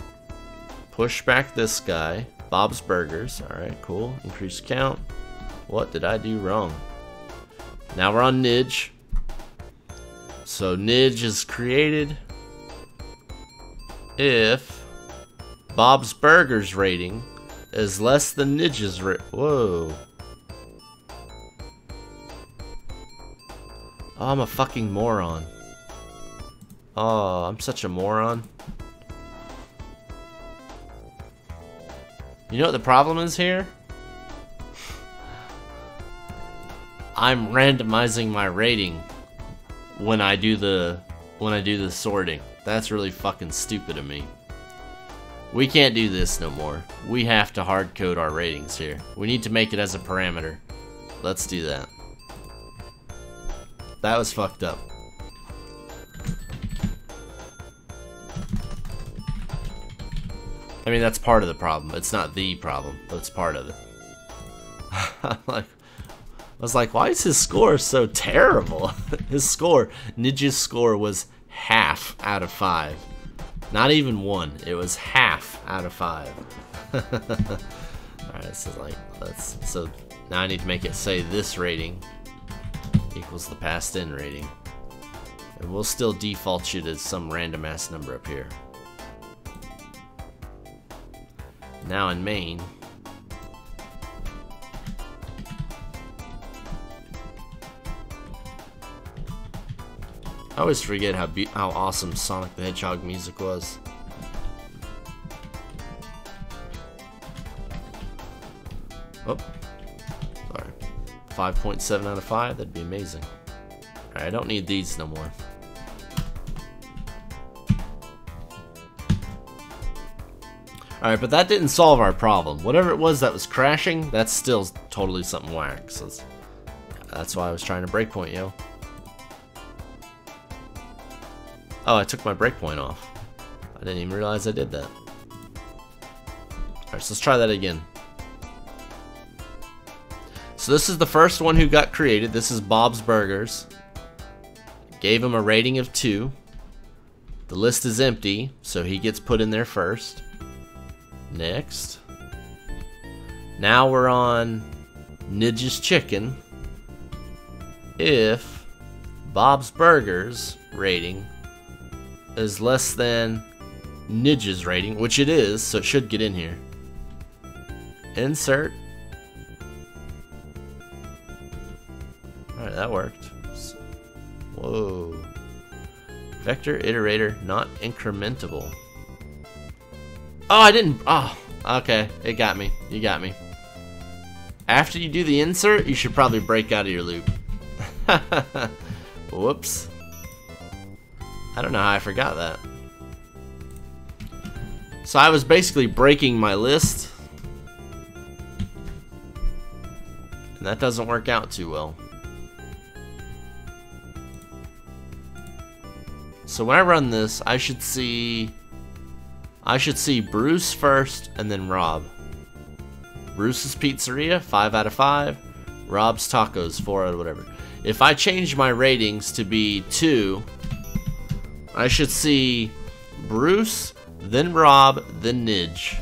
Push back this guy. Bob's Burgers. Alright, cool. Increase count. What did I do wrong? Now we're on Nidge. So Nidge is created if Bob's Burgers rating is less than Nidge's rating. Whoa. Oh, I'm a fucking moron. Oh, I'm such a moron. You know what the problem is here? I'm randomizing my rating when I do the sorting. That's really fucking stupid of me. We can't do this no more. We have to hard code our ratings here. We need to make it as a parameter. Let's do that. That was fucked up. I mean, that's part of the problem. It's not the problem, but it's part of it. I was like, why is his score so terrible? His score, Nidge's score was half out of 5. Not even 1. It was half out of 5. Alright, so like, so now I need to make it say this rating equals the passed in rating. And we'll still default you to some random ass number up here. Now in main, I always forget how awesome Sonic the Hedgehog music was. Oh, sorry. 5.7 out of 5, that'd be amazing. Alright, I don't need these no more. Alright, but that didn't solve our problem. Whatever it was that was crashing, that's still totally something whack. So that's why I was trying to breakpoint, yo. Oh, I took my breakpoint off. I didn't even realize I did that. Alright, so let's try that again. So this is the first one who got created. This is Bob's Burgers. Gave him a rating of 2. The list is empty, so he gets put in there first. Next. Now we're on Nidge's Chicken. If Bob's Burgers rating is less than Nidge's rating, which it is, so it should get in here. Insert. Alright, that worked. Whoa. Vector iterator not incrementable. Oh, I didn't. Oh, okay. It got me. You got me. After you do the insert, you should probably break out of your loop. Whoops. I don't know how I forgot that. So I was basically breaking my list. And that doesn't work out too well. So when I run this, I should see Bruce first and then Rob. Bruce's Pizzeria, 5 out of 5. Rob's Tacos, 4 out of whatever. If I change my ratings to be 2, I should see Bruce, then Rob, then Nidge.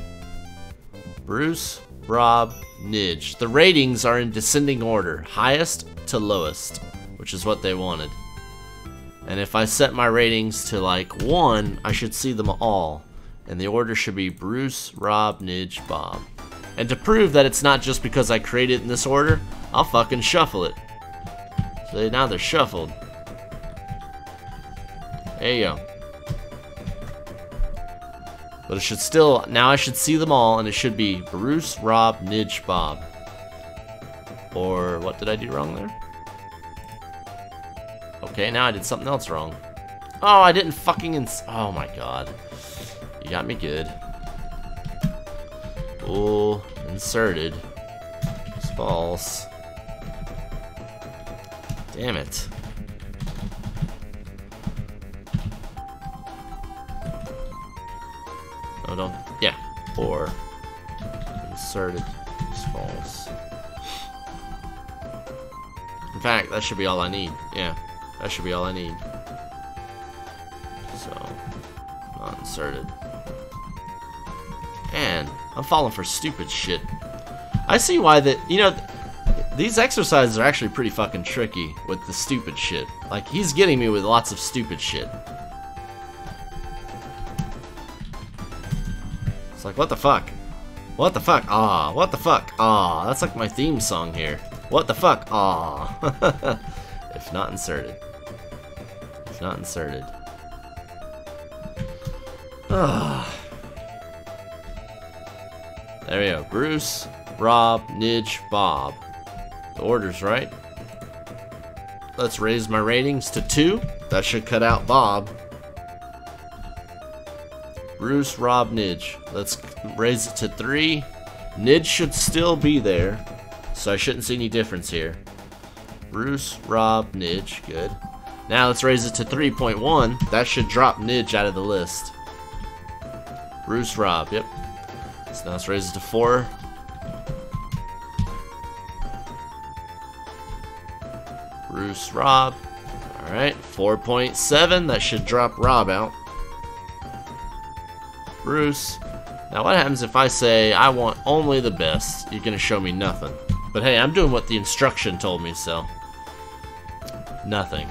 Bruce, Rob, Nidge. The ratings are in descending order, highest to lowest, which is what they wanted. And if I set my ratings to like 1, I should see them all. And the order should be Bruce, Rob, Nidge, Bob. And to prove that it's not just because I created it in this order, I'll fucking shuffle it. So now they're shuffled. There you go. But it should still, now I should see them all, and it should be Bruce, Rob, Nidge, Bob. Or what did I do wrong there? Okay, now I did something else wrong. Oh, I didn't fucking oh my god. You got me good. Oh, inserted. It's false. Damn it. No, don't. Yeah. Or inserted is false. In fact, that should be all I need. Yeah. That should be all I need. So, not inserted. And I'm falling for stupid shit. I see why you know, these exercises are actually pretty fucking tricky with the stupid shit. Like, he's getting me with lots of stupid shit. It's like, what the fuck? What the fuck? Ah, what the fuck? Ah, that's like my theme song here. What the fuck? Ah. If not inserted. It's not inserted. Ugh. There we go. Bruce, Rob, Nidge, Bob. The order's right. Let's raise my ratings to 2. That should cut out Bob. Bruce, Rob, Nidge. Let's raise it to 3. Nidge should still be there, so I shouldn't see any difference here. Bruce, Rob, Nidge. Good. Now let's raise it to 3.1. That should drop Nidge out of the list. Bruce, Rob. Yep. So now let's raise it to 4. Bruce, Rob. Alright, 4.7. That should drop Rob out. Bruce. Now what happens if I say I want only the best? You're going to show me nothing. But hey, I'm doing what the instruction told me, so nothing.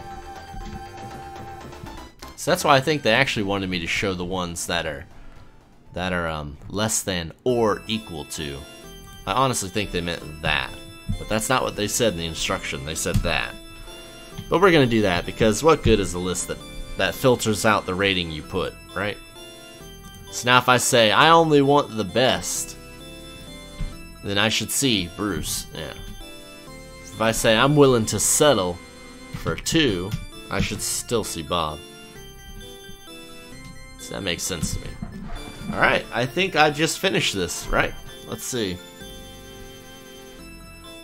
So that's why I think they actually wanted me to show the ones that are less than or equal to. I honestly think they meant that. But that's not what they said in the instruction. They said that. But we're going to do that because what good is a list that filters out the rating you put, right? So now if I say I only want the best, then I should see Bruce. Yeah. If I say I'm willing to settle for 2, I should still see Bob. So that makes sense to me. Alright, I think I just finished this, right? Let's see.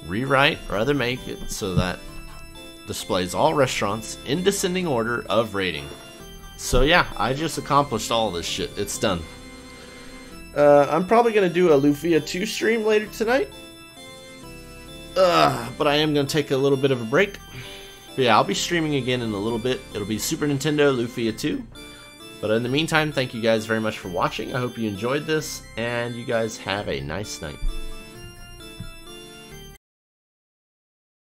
Rewrite, or rather make it so that displays all restaurants in descending order of rating. So yeah, I just accomplished all this shit. It's done. I'm probably going to do a Lufia 2 stream later tonight. But I am going to take a little bit of a break. But yeah, I'll be streaming again in a little bit. It'll be Super Nintendo Lufia 2. But in the meantime, thank you guys very much for watching. I hope you enjoyed this, and you guys have a nice night.